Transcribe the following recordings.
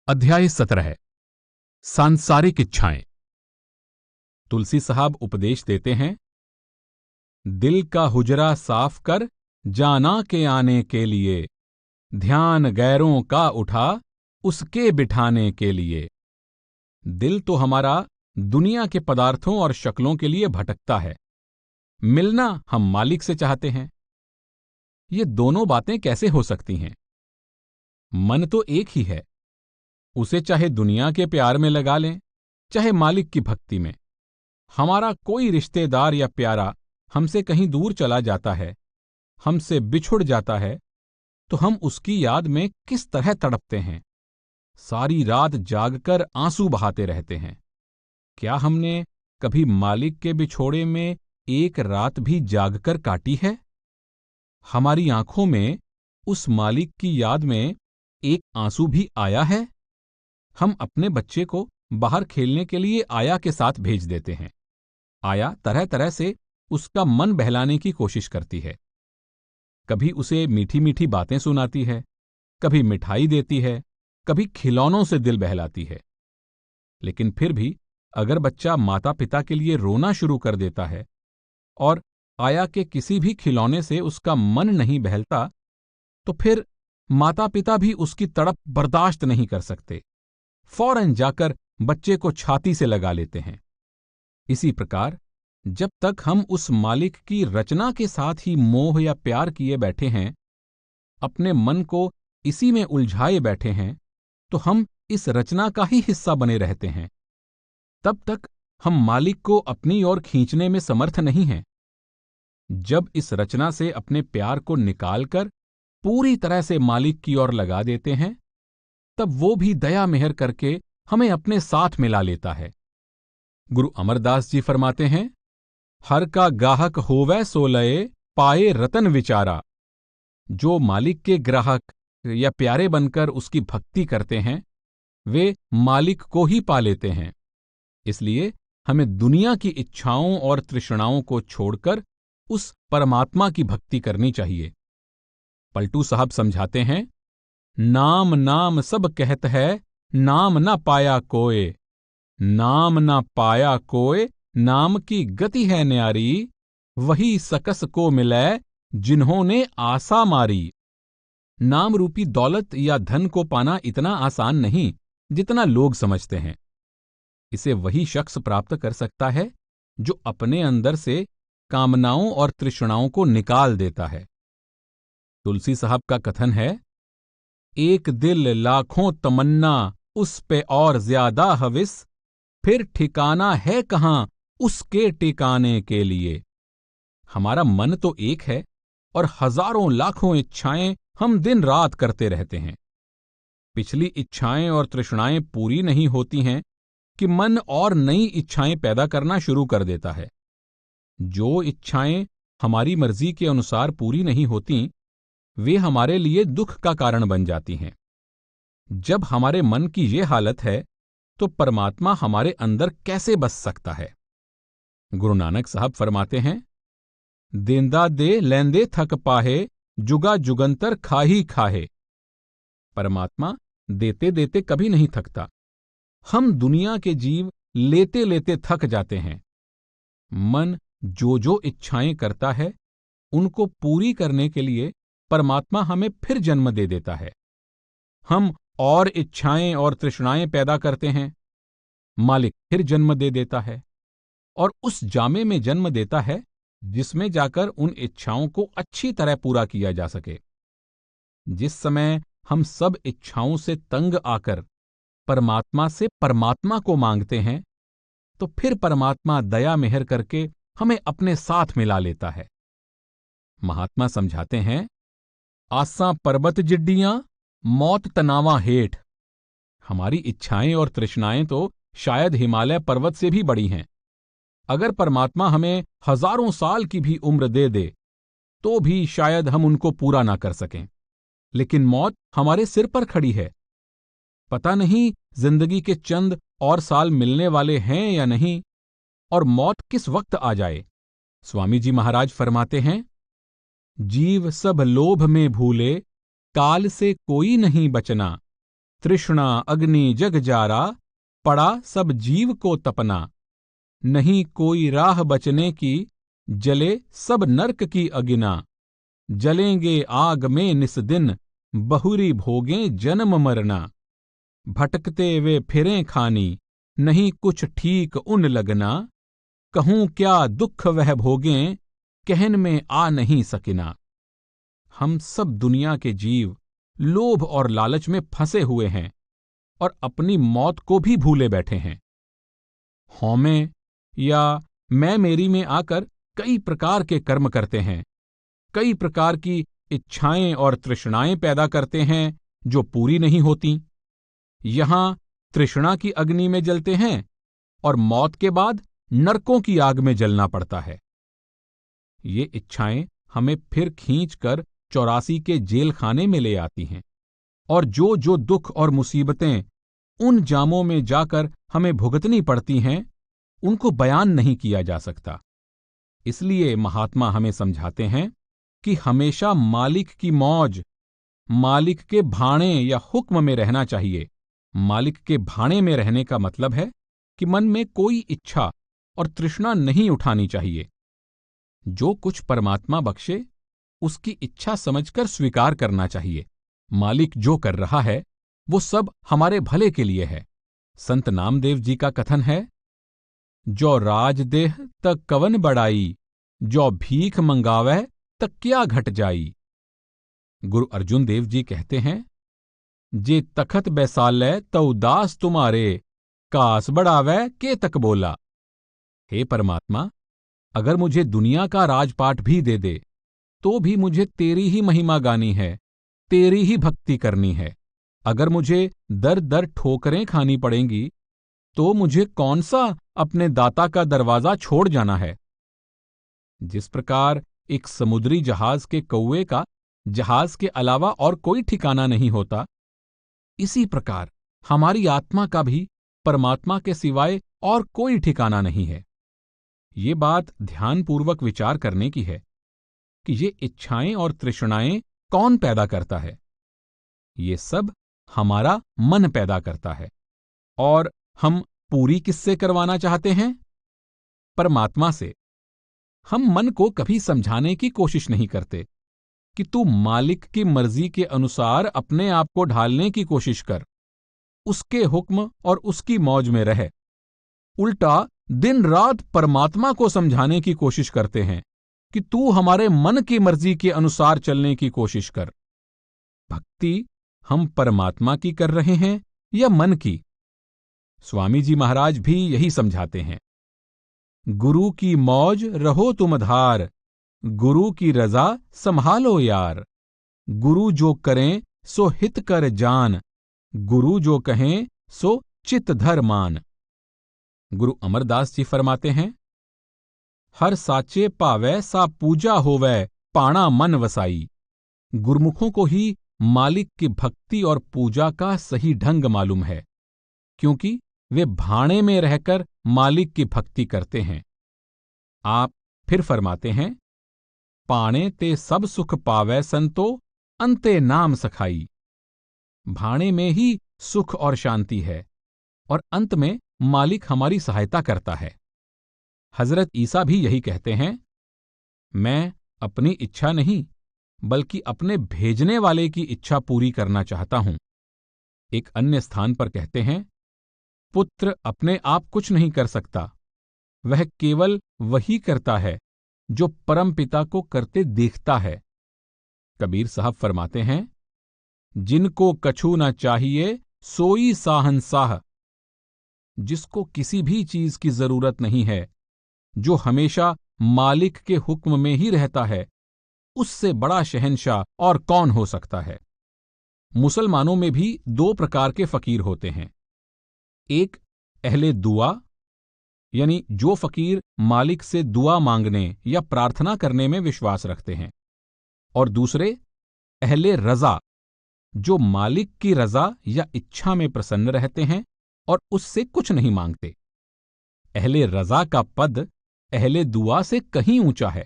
अध्याय 17 सांसारिक इच्छाएं। तुलसी साहब उपदेश देते हैं, दिल का हुजरा साफ कर जाना के आने के लिए, ध्यान गैरों का उठा उसके बिठाने के लिए। दिल तो हमारा दुनिया के पदार्थों और शक्लों के लिए भटकता है, मिलना हम मालिक से चाहते हैं। ये दोनों बातें कैसे हो सकती हैं? मन तो एक ही है, उसे चाहे दुनिया के प्यार में लगा लें, चाहे मालिक की भक्ति में। हमारा कोई रिश्तेदार या प्यारा हमसे कहीं दूर चला जाता है, हमसे बिछुड़ जाता है, तो हम उसकी याद में किस तरह तड़पते हैं। सारी रात जागकर आंसू बहाते रहते हैं। क्या हमने कभी मालिक के बिछोड़े में एक रात भी जागकर काटी है? हमारी आंखों में उस मालिक की याद में एक आंसू भी आया है? हम अपने बच्चे को बाहर खेलने के लिए आया के साथ भेज देते हैं। आया तरह तरह से उसका मन बहलाने की कोशिश करती है। कभी उसे मीठी मीठी बातें सुनाती है, कभी मिठाई देती है, कभी खिलौनों से दिल बहलाती है। लेकिन फिर भी अगर बच्चा माता पिता के लिए रोना शुरू कर देता है और आया के किसी भी खिलौने से उसका मन नहीं बहलता, तो फिर माता पिता भी उसकी तड़प बर्दाश्त नहीं कर सकते। फौरन जाकर बच्चे को छाती से लगा लेते हैं। इसी प्रकार जब तक हम उस मालिक की रचना के साथ ही मोह या प्यार किए बैठे हैं, अपने मन को इसी में उलझाए बैठे हैं, तो हम इस रचना का ही हिस्सा बने रहते हैं। तब तक हम मालिक को अपनी ओर खींचने में समर्थ नहीं हैं। जब इस रचना से अपने प्यार को निकालकर पूरी तरह से मालिक की ओर लगा देते हैं, तब वो भी दया मेहर करके हमें अपने साथ मिला लेता है। गुरु अमरदास जी फरमाते हैं, हर का गाहक होवै सो लये, पाए रतन विचारा। जो मालिक के ग्राहक या प्यारे बनकर उसकी भक्ति करते हैं, वे मालिक को ही पा लेते हैं। इसलिए हमें दुनिया की इच्छाओं और तृष्णाओं को छोड़कर उस परमात्मा की भक्ति करनी चाहिए। पलटू साहब समझाते हैं, नाम नाम सब कहत है, नाम न पाया कोय। नाम न पाया कोय, नाम की गति है न्यारी। वही सकस को मिलै, जिन्होंने आशा मारी। नाम रूपी दौलत या धन को पाना इतना आसान नहीं जितना लोग समझते हैं। इसे वही शख्स प्राप्त कर सकता है जो अपने अंदर से कामनाओं और तृष्णाओं को निकाल देता है। तुलसी साहब का कथन है, एक दिल लाखों तमन्ना, उस पे और ज्यादा हविस। फिर ठिकाना है कहां उसके टिकाने के लिए। हमारा मन तो एक है और हजारों लाखों इच्छाएं हम दिन रात करते रहते हैं। पिछली इच्छाएं और तृष्णाएं पूरी नहीं होती हैं कि मन और नई इच्छाएं पैदा करना शुरू कर देता है। जो इच्छाएं हमारी मर्जी के अनुसार पूरी नहीं होती, वे हमारे लिए दुख का कारण बन जाती हैं। जब हमारे मन की ये हालत है, तो परमात्मा हमारे अंदर कैसे बस सकता है? गुरु नानक साहब फरमाते हैं, देंदा दे लेंदे थक पाहे, जुगा जुगंतर खाही खाहे। परमात्मा देते देते कभी नहीं थकता। हम दुनिया के जीव लेते लेते थक जाते हैं। मन जो जो इच्छाएं करता है, उनको पूरी करने के लिए परमात्मा हमें फिर जन्म दे देता है। हम और इच्छाएं और तृष्णाएं पैदा करते हैं, मालिक फिर जन्म दे देता है और उस जामे में जन्म देता है जिसमें जाकर उन इच्छाओं को अच्छी तरह पूरा किया जा सके। जिस समय हम सब इच्छाओं से तंग आकर परमात्मा से परमात्मा को मांगते हैं, तो फिर परमात्मा दया मेहर करके हमें अपने साथ मिला लेता है। महात्मा समझाते हैं, आसां पर्वत जिड्डियां, मौत तनावा हेठ। हमारी इच्छाएं और तृष्णाएं तो शायद हिमालय पर्वत से भी बड़ी हैं। अगर परमात्मा हमें हजारों साल की भी उम्र दे दे, तो भी शायद हम उनको पूरा ना कर सकें। लेकिन मौत हमारे सिर पर खड़ी है। पता नहीं जिंदगी के चंद और साल मिलने वाले हैं या नहीं, और मौत किस वक्त आ जाए। स्वामी जी महाराज फरमाते हैं, जीव सब लोभ में भूले, काल से कोई नहीं बचना। तृष्णा अग्नि जग जारा, पड़ा सब जीव को तपना। नहीं कोई राह बचने की, जले सब नरक की अगिना। जलेंगे आग में निस्दिन, बहुरी भोगें जन्म मरना। भटकते वे फिरें खानी, नहीं कुछ ठीक उन लगना। कहूं क्या दुख वह भोगें, कहन में आ नहीं सकिना। हम सब दुनिया के जीव लोभ और लालच में फंसे हुए हैं और अपनी मौत को भी भूले बैठे हैं। हौमे या मैं मेरी में आकर कई प्रकार के कर्म करते हैं, कई प्रकार की इच्छाएं और तृष्णाएं पैदा करते हैं जो पूरी नहीं होती। यहां तृष्णा की अग्नि में जलते हैं और मौत के बाद नरकों की आग में जलना पड़ता है। ये इच्छाएं हमें फिर खींचकर 84 के जेल खाने में ले आती हैं और जो जो दुख और मुसीबतें उन जामों में जाकर हमें भुगतनी पड़ती हैं, उनको बयान नहीं किया जा सकता। इसलिए महात्मा हमें समझाते हैं कि हमेशा मालिक की मौज, मालिक के भाणे या हुक्म में रहना चाहिए। मालिक के भाणे में रहने का मतलब है कि मन में कोई इच्छा और तृष्णा नहीं उठानी चाहिए। जो कुछ परमात्मा बख्शे उसकी इच्छा समझकर स्वीकार करना चाहिए। मालिक जो कर रहा है वो सब हमारे भले के लिए है। संत नामदेव जी का कथन है, जो राजदेह तक कवन बड़ाई, जो भीख मंगावै तक क्या घट जाई। गुरु अर्जुन देव जी कहते हैं, जे तखत बैसालै तौ दास तुम्हारे, कास बढ़ावै के तक बोला। हे परमात्मा, अगर मुझे दुनिया का राजपाट भी दे दे तो भी मुझे तेरी ही महिमा गानी है, तेरी ही भक्ति करनी है। अगर मुझे दर दर ठोकरें खानी पड़ेंगी तो मुझे कौन सा अपने दाता का दरवाजा छोड़ जाना है। जिस प्रकार एक समुद्री जहाज के कौवे का जहाज के अलावा और कोई ठिकाना नहीं होता, इसी प्रकार हमारी आत्मा का भी परमात्मा के सिवाय और कोई ठिकाना नहीं है। ये बात ध्यानपूर्वक विचार करने की है कि ये इच्छाएं और तृष्णाएं कौन पैदा करता है। ये सब हमारा मन पैदा करता है। और हम पूरी किससे करवाना चाहते हैं? परमात्मा से। हम मन को कभी समझाने की कोशिश नहीं करते कि तू मालिक की मर्जी के अनुसार अपने आप को ढालने की कोशिश कर, उसके हुक्म और उसकी मौज में रह। उल्टा दिन रात परमात्मा को समझाने की कोशिश करते हैं कि तू हमारे मन की मर्जी के अनुसार चलने की कोशिश कर। भक्ति हम परमात्मा की कर रहे हैं या मन की? स्वामी जी महाराज भी यही समझाते हैं, गुरु की मौज रहो तुम धार, गुरु की रजा संभालो यार। गुरु जो करें सो हित कर जान, गुरु जो कहें सो चित धर मान। गुरु अमरदास जी फरमाते हैं, हर साचे पावै सा पूजा होवै, पाणा मन वसाई। गुरमुखों को ही मालिक की भक्ति और पूजा का सही ढंग मालूम है, क्योंकि वे भाणे में रहकर मालिक की भक्ति करते हैं। आप फिर फरमाते हैं, पाणे ते सब सुख पावै संतो, अंते नाम सखाई। भाणे में ही सुख और शांति है और अंत में मालिक हमारी सहायता करता है। हजरत ईसा भी यही कहते हैं, मैं अपनी इच्छा नहीं बल्कि अपने भेजने वाले की इच्छा पूरी करना चाहता हूं। एक अन्य स्थान पर कहते हैं, पुत्र अपने आप कुछ नहीं कर सकता, वह केवल वही करता है जो परम पिता को करते देखता है। कबीर साहब फरमाते हैं, जिनको कछु न चाहिए सोई साहंसाह। जिसको किसी भी चीज की जरूरत नहीं है, जो हमेशा मालिक के हुक्म में ही रहता है, उससे बड़ा शहंशाह और कौन हो सकता है। मुसलमानों में भी दो प्रकार के फकीर होते हैं। एक अहले दुआ, यानी जो फकीर मालिक से दुआ मांगने या प्रार्थना करने में विश्वास रखते हैं, और दूसरे अहले रजा, जो मालिक की रजा या इच्छा में प्रसन्न रहते हैं और उससे कुछ नहीं मांगते। अहले रजा का पद अहले दुआ से कहीं ऊंचा है।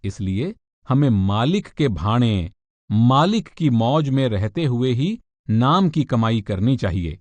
इसलिए हमें मालिक के भाणे, मालिक की मौज में रहते हुए ही नाम की कमाई करनी चाहिए।